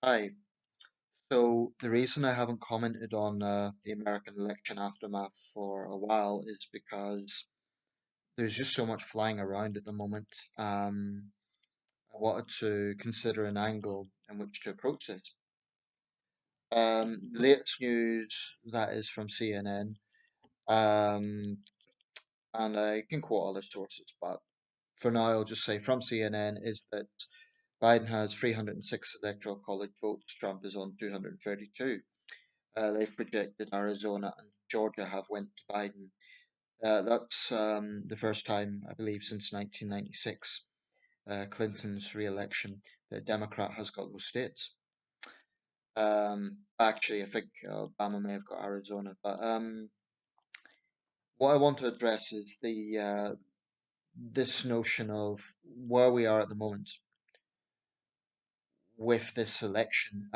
Hi. So the reason I haven't commented on the American election aftermath for a while is because there's just so much flying around at the moment. I wanted to consider an angle in which to approach this. The latest news that is from CNN, um, and I can quote other sources, but for now I'll just say from CNN is that Biden has 306 electoral college votes, Trump is on 232. They've projected Arizona and Georgia have went to Biden. That's the first time, I believe, since 1996, Clinton's re-election, that a Democrat has got those states. Actually, I think Obama may have got Arizona, but what I want to address is the this notion of where we are at the moment with this election.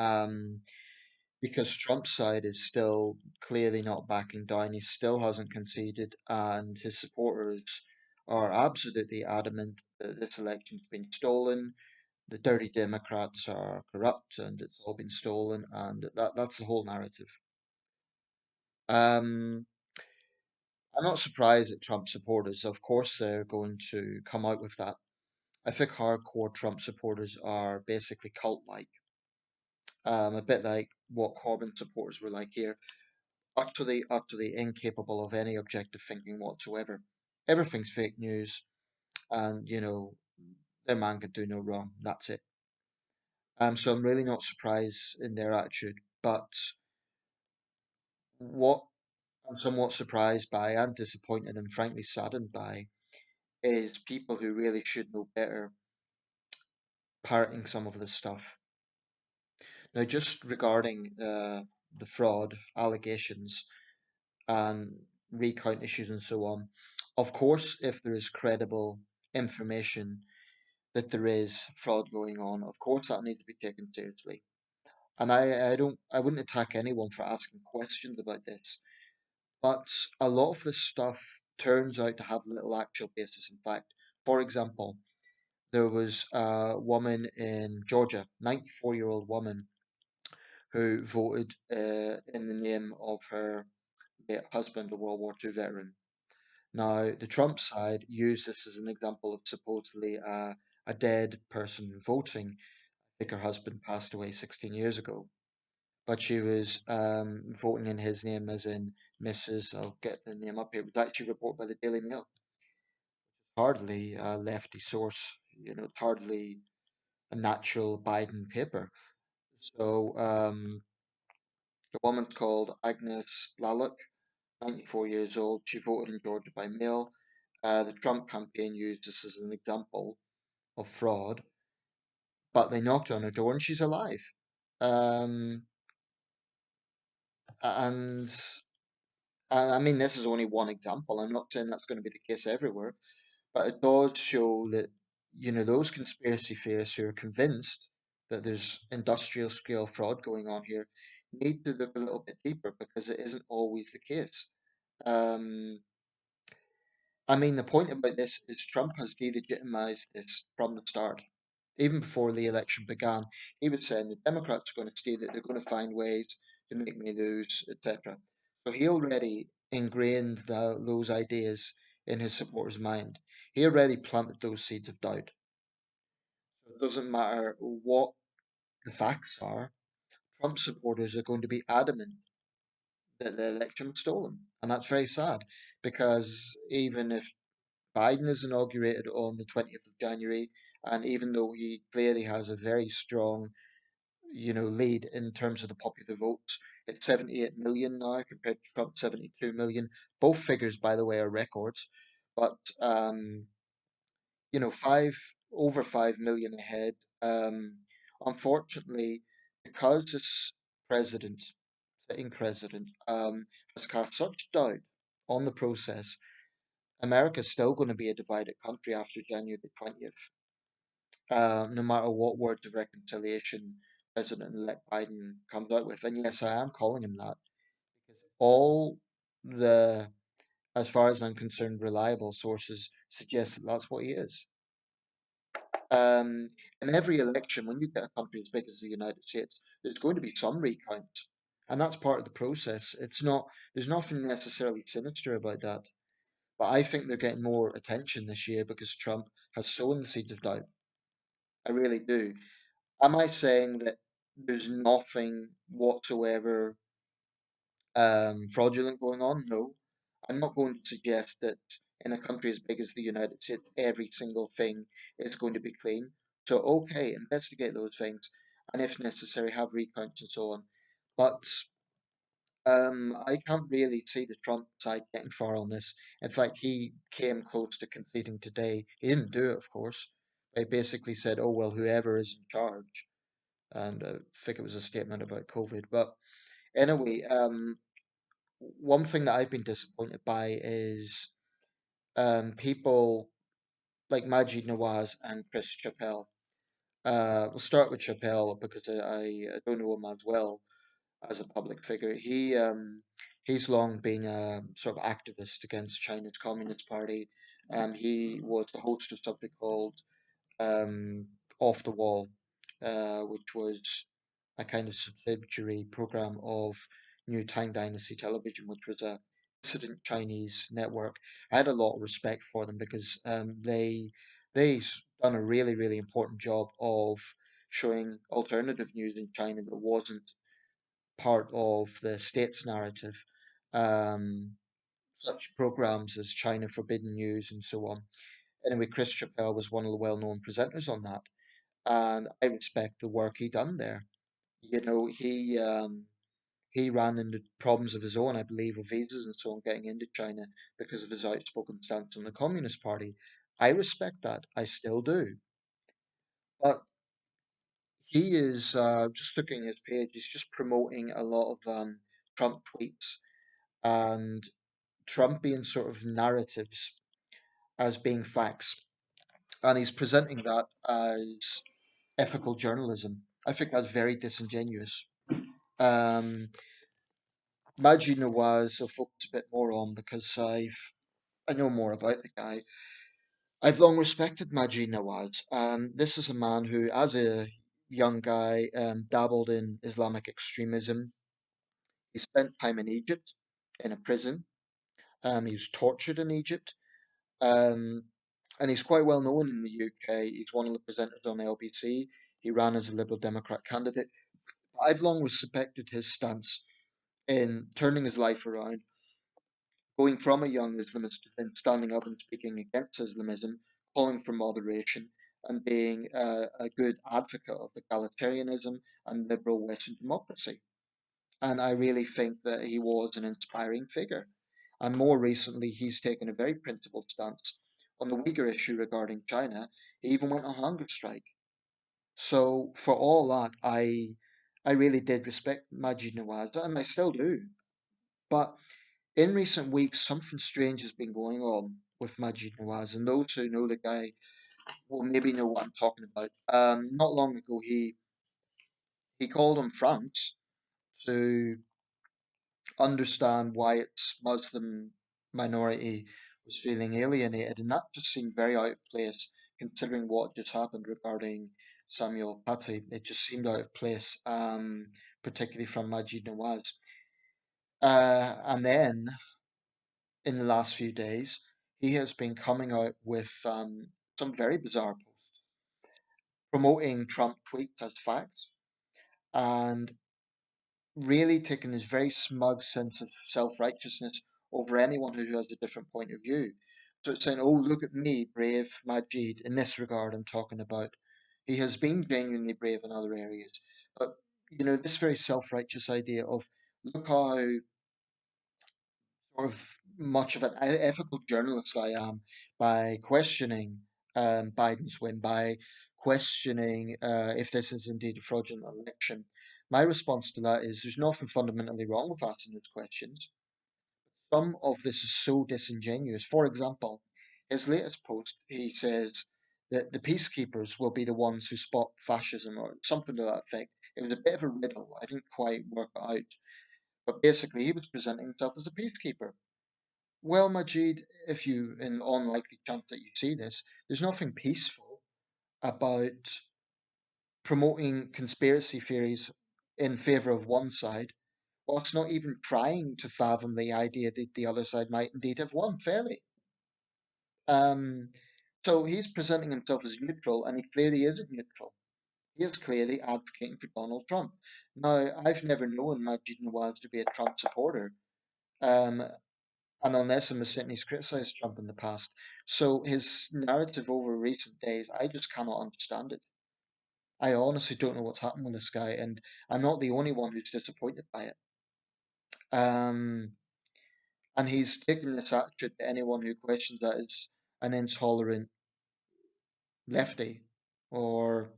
Because Trump's side is still clearly not backing down. He still hasn't conceded, and his supporters are absolutely adamant that this election's been stolen. The dirty Democrats are corrupt, and it's all been stolen, and that's the whole narrative. Um, I'm not surprised that Trump supporters, of course, they're going to come out with that. I think hardcore Trump supporters are basically cult-like, a bit like what Corbyn supporters were like here. Utterly incapable of any objective thinking whatsoever. Everything's fake news, and their man can do no wrong. That's it. So I'm really not surprised in their attitude. But what I'm somewhat surprised by and disappointed and frankly saddened by is people who really should know better parroting some of this stuff. Now, just regarding the fraud allegations and recount issues and so on. Of course, if there is credible information that there is fraud going on, of course that needs to be taken seriously. And I wouldn't attack anyone for asking questions about this, but a lot of this stuff turns out to have little actual basis in fact. For example, there was a woman in Georgia, 94-year-old woman, who voted in the name of her late husband, a World War II veteran. Now, the Trump side used this as an example of supposedly a dead person voting. I think her husband passed away 16 years ago, but she was voting in his name as in Mrs. I'll get the name up here. It was actually reported by the Daily Mail. Hardly a lefty source, it's hardly a natural Biden paper. So the woman's called Agnes Laluk, 94 years old. She voted in Georgia by mail. The Trump campaign used this as an example of fraud, but they knocked on her door and she's alive. Um, and I mean, this is only one example. I'm not saying that's going to be the case everywhere, but it does show that, those conspiracy theorists who are convinced that there's industrial scale fraud going on here need to look a little bit deeper because it isn't always the case. Um, I mean, the point about this is Trump has delegitimized this from the start. Even before the election began, he was saying the Democrats are going to steal it, they're going to find ways to make me lose, etc. So he already ingrained those ideas in his supporters' mind. He already planted those seeds of doubt. So it doesn't matter what the facts are, Trump supporters are going to be adamant that the election was stolen. And that's very sad because even if Biden is inaugurated on the 20th of January, and even though he clearly has a very strong, lead in terms of the popular votes, it's 78 million now compared to Trump's 72 million. Both figures, by the way, are records, but five over 5 million ahead. Unfortunately, because this president, sitting president, has cast such doubt on the process, America's still going to be a divided country after January the 20th, no matter what words of reconciliation President-elect Biden comes out with. And yes, I am calling him that because all the, as far as I'm concerned, reliable sources suggest that that's what he is. Um, in every election, when you get a country as big as the United States, there's going to be some recount, and that's part of the process. It's not, there's nothing necessarily sinister about that. But I think they're getting more attention this year because Trump has sown the seeds of doubt. I really do. Am I saying that there's nothing whatsoever fraudulent going on? No. I'm not going to suggest that in a country as big as the United States, every single thing is going to be clean. So, okay, investigate those things, and if necessary, have recounts and so on. But I can't really see the Trump side getting far on this. In fact, he came close to conceding today. He didn't do it, of course. He basically said, "Oh well, whoever is in charge," and I think it was a statement about COVID. But anyway, one thing that I've been disappointed by is people like Majid Nawaz and Chris Chappell. We'll start with Chappelle because I don't know him as well as a public figure. He's long been a sort of activist against China's Communist Party. He was the host of something called um, Off the Wall, which was a kind of subsidiary program of New Tang Dynasty Television, which was a dissident Chinese network. I had a lot of respect for them because done a really important job of showing alternative news in China that wasn't part of the state's narrative. Um, Such programs as China Forbidden News and so on. Anyway, Chris Chappell was one of the well-known presenters on that, and I respect the work he done there. You know, he ran into problems of his own, I believe, with visas and so on, getting into China because of his outspoken stance on the Communist Party. I respect that, I still do. But he is just looking at his page. He's just promoting a lot of Trump tweets and Trumpian sort of narratives as being facts, and he's presenting that as ethical journalism. I think that's very disingenuous. Um, Majid Nawaz I'll focus a bit more on because I know more about the guy. I've long respected Majid Nawaz. This is a man who, as a young guy, dabbled in Islamic extremism. He spent time in Egypt in a prison. He was tortured in Egypt. Um, and he's quite well known in the UK. He's one of the presenters on LBC. He ran as a Liberal Democrat candidate. I've long respected his stance in turning his life around, going from a young Islamist to then standing up and speaking against Islamism, calling for moderation, and being a good advocate of egalitarianism and liberal Western democracy. And I really think that he was an inspiring figure. And more recently, he's taken a very principled stance on the Uyghur issue regarding China. He even went on hunger strike. So for all that, I really did respect Majid Nawaz, and I still do. But in recent weeks, something strange has been going on with Majid Nawaz, and those who know the guy will maybe know what I'm talking about. Not long ago, he called on France to understand why its Muslim minority was feeling alienated, and that just seemed very out of place considering what just happened regarding Samuel Paty. It just seemed out of place, particularly from Majid Nawaz. And then in the last few days, he has been coming out with some very bizarre posts promoting Trump tweets as facts and really taking this very smug sense of self-righteousness over anyone who has a different point of view. So it's saying, oh, look at me, brave Majid, in this regard I'm talking about. He has been genuinely brave in other areas. But, you know, this very self-righteous idea of look how sort of much of an ethical journalist I am by questioning Biden's win, by questioning if this is indeed a fraudulent election. My response to that is there's nothing fundamentally wrong with asking those questions. Some of this is so disingenuous. For example, his latest post, he says that the peacekeepers will be the ones who spot fascism or something to that effect. It was a bit of a riddle. I didn't quite work it out. But basically, he was presenting himself as a peacekeeper. Well, Majid, if you, in the unlikely chance that you see this, there's nothing peaceful about promoting conspiracy theories in favor of one side, whilst not even trying to fathom the idea that the other side might indeed have won fairly. Um, so he's presenting himself as neutral, and he clearly isn't neutral. He is clearly advocating for Donald Trump. Now, I've never known Majid Nawaz to be a Trump supporter, um, and unless I'm mistaken, he's criticised Trump in the past. So his narrative over recent days, I just cannot understand it. I honestly don't know what's happened with this guy, and I'm not the only one who's disappointed by it. Um, and he's taking this attitude to anyone who questions that as an intolerant lefty, or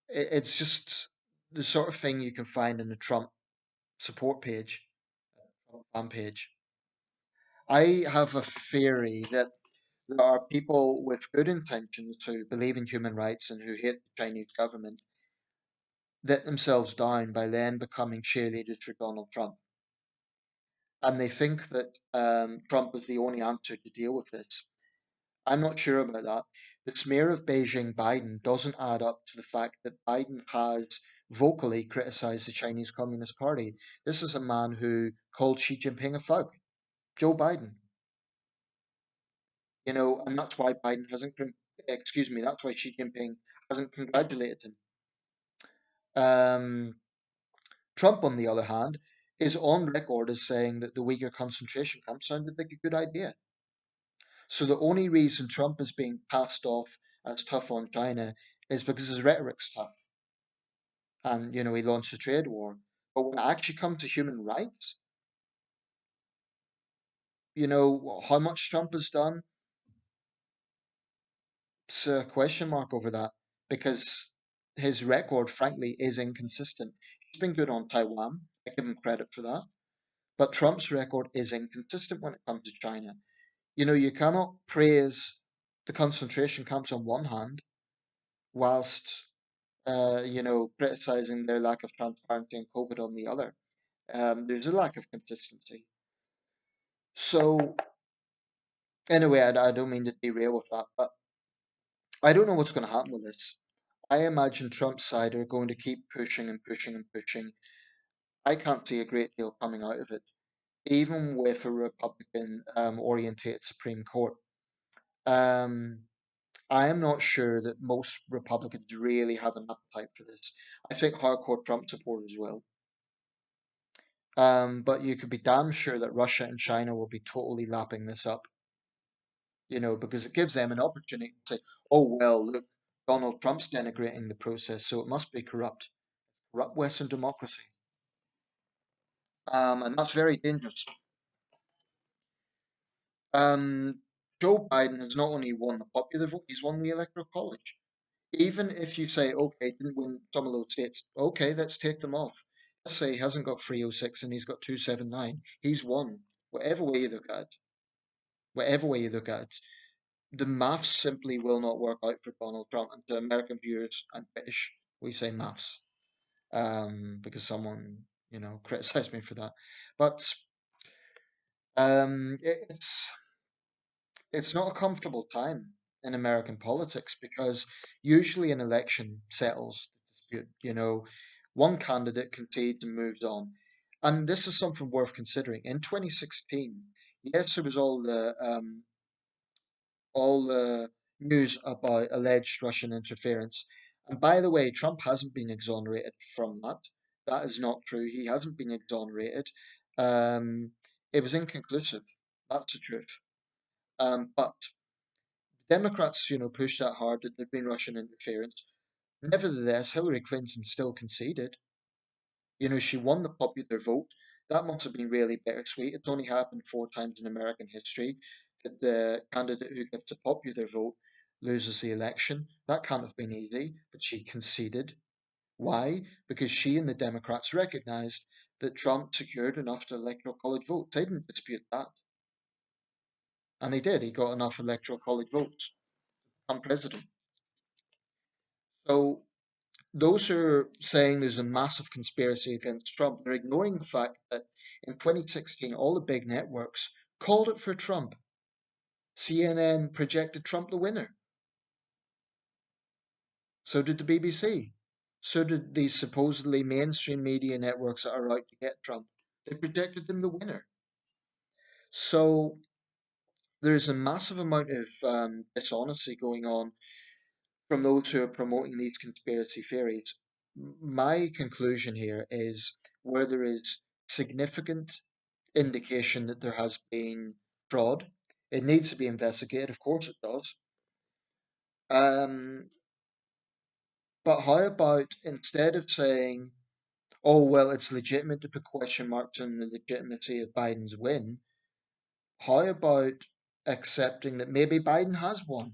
it's just the sort of thing you can find in the Trump support page, Trump fan page. I have a theory that there are people with good intentions who believe in human rights and who hate the Chinese government let themselves down by then becoming cheerleaders for Donald Trump. And they think that Trump is the only answer to deal with this. I'm not sure about that. The smear of Beijing Biden doesn't add up to the fact that Biden has vocally criticized the Chinese Communist Party. This is a man who called Xi Jinping a thug, Joe Biden. And that's why Biden hasn't, excuse me, that's why Xi Jinping hasn't congratulated him. Um, Trump, on the other hand, is on record as saying that the Uyghur concentration camp sounded like a good idea. So the only reason Trump is being passed off as tough on China is because his rhetoric's tough. And, he launched a trade war. But when it actually comes to human rights, how much Trump has done, it's a question mark over that. Because his record, frankly, is inconsistent. He's been good on Taiwan. I give him credit for that. But Trump's record is inconsistent when it comes to China. You cannot praise the concentration camps on one hand whilst criticizing their lack of transparency and COVID on the other. There's a lack of consistency. So, anyway, I don't mean to derail with that, but I don't know what's going to happen with this. I imagine Trump's side are going to keep pushing and pushing and pushing. I can't see a great deal coming out of it, even with a Republican orientated Supreme Court. Um, I am not sure that most Republicans really have an appetite for this. I think hardcore Trump supporters will. But you could be damn sure that Russia and China will be totally lapping this up, because it gives them an opportunity to say, oh, well, look, Donald Trump's denigrating the process, so it must be corrupt. Corrupt Western democracy. And that's very dangerous. Um, Joe Biden has not only won the popular vote, he's won the electoral college. Even if you say, okay, didn't win some of those states, okay, let's take them off. Let's say he hasn't got 306 and he's got 279. He's won. Whatever way you look at it, whatever way you look at it, the maths simply will not work out for Donald Trump. And to American viewers and British, we say maths because someone, criticized me for that. But it's not a comfortable time in American politics because usually an election settles the dispute. One candidate concedes and moves on. And this is something worth considering. In 2016, yes, there was all the news about alleged Russian interference. And by the way, Trump hasn't been exonerated from that. That is not true. He hasn't been exonerated. Um, it was inconclusive. That's the truth. But Democrats, pushed that hard that there'd been Russian interference. Nevertheless, Hillary Clinton still conceded. She won the popular vote. That must have been really bittersweet. It's only happened 4 times in American history that the candidate who gets a popular vote loses the election. That can't have been easy, but she conceded. Why? Because she and the Democrats recognized that Trump secured enough electoral college votes. They didn't dispute that. And they did. He got enough electoral college votes to become president. So those who are saying there's a massive conspiracy against Trump are ignoring the fact that in 2016, all the big networks called it for Trump. CNN projected Trump the winner. So did the BBC. So did these supposedly mainstream media networks that are out to get Trump. They predicted him the winner. So there's a massive amount of dishonesty going on from those who are promoting these conspiracy theories. My conclusion here is where there is significant indication that there has been fraud, it needs to be investigated. Of course, it does. Um, but how about instead of saying, oh, well, it's legitimate to put question marks on the legitimacy of Biden's win, how about accepting that maybe Biden has won?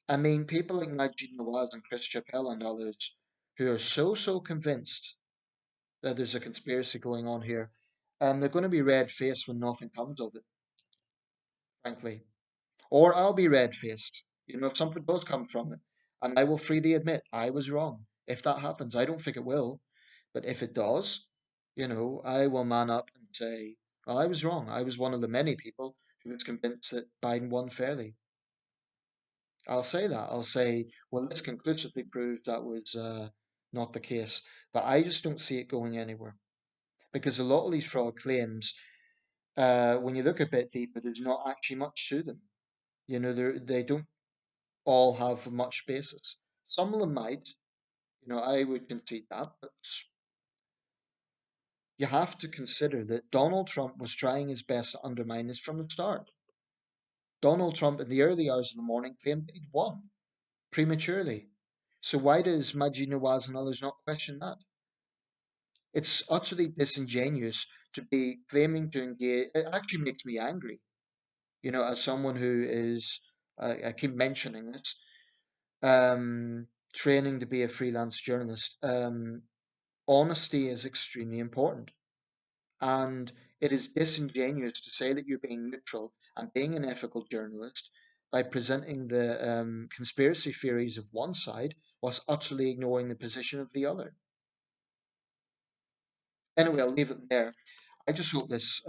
I mean, people like Najib Nawaz and Chris Chappell and others who are so convinced that there's a conspiracy going on here, and they're going to be red faced when nothing comes of it, frankly. Or I'll be red faced, if something does come from it, and I will freely admit I was wrong. If that happens, I don't think it will, but if it does, I will man up and say, well, I was wrong. I was one of the many people who was convinced that Biden won fairly. I'll say that. I'll say, well, this conclusively proves that was not the case. But I just don't see it going anywhere because a lot of these fraud claims, when you look a bit deeper, there's not actually much to them. They don't all have much basis. Some of them might, I would concede that, but you have to consider that Donald Trump was trying his best to undermine this from the start. Donald Trump, in the early hours of the morning, claimed that he'd won prematurely. So why does Majid Nawaz and others not question that? It's utterly disingenuous to be claiming to engage. It actually makes me angry, as someone who is, I keep mentioning this, training to be a freelance journalist. Honesty is extremely important. And it is disingenuous to say that you're being neutral and being an ethical journalist by presenting the conspiracy theories of one side whilst utterly ignoring the position of the other. Anyway, I'll leave it there. I just hope this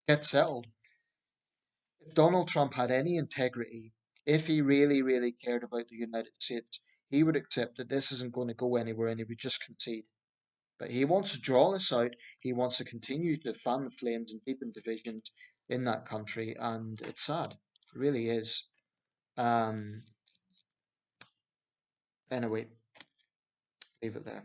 gets settled. If Donald Trump had any integrity, if he really cared about the United States, he would accept that this isn't going to go anywhere and he would just concede. But he wants to draw this out. He wants to continue to fan the flames and deepen divisions in that country, and it's sad. It really is. Um, anyway, leave it there.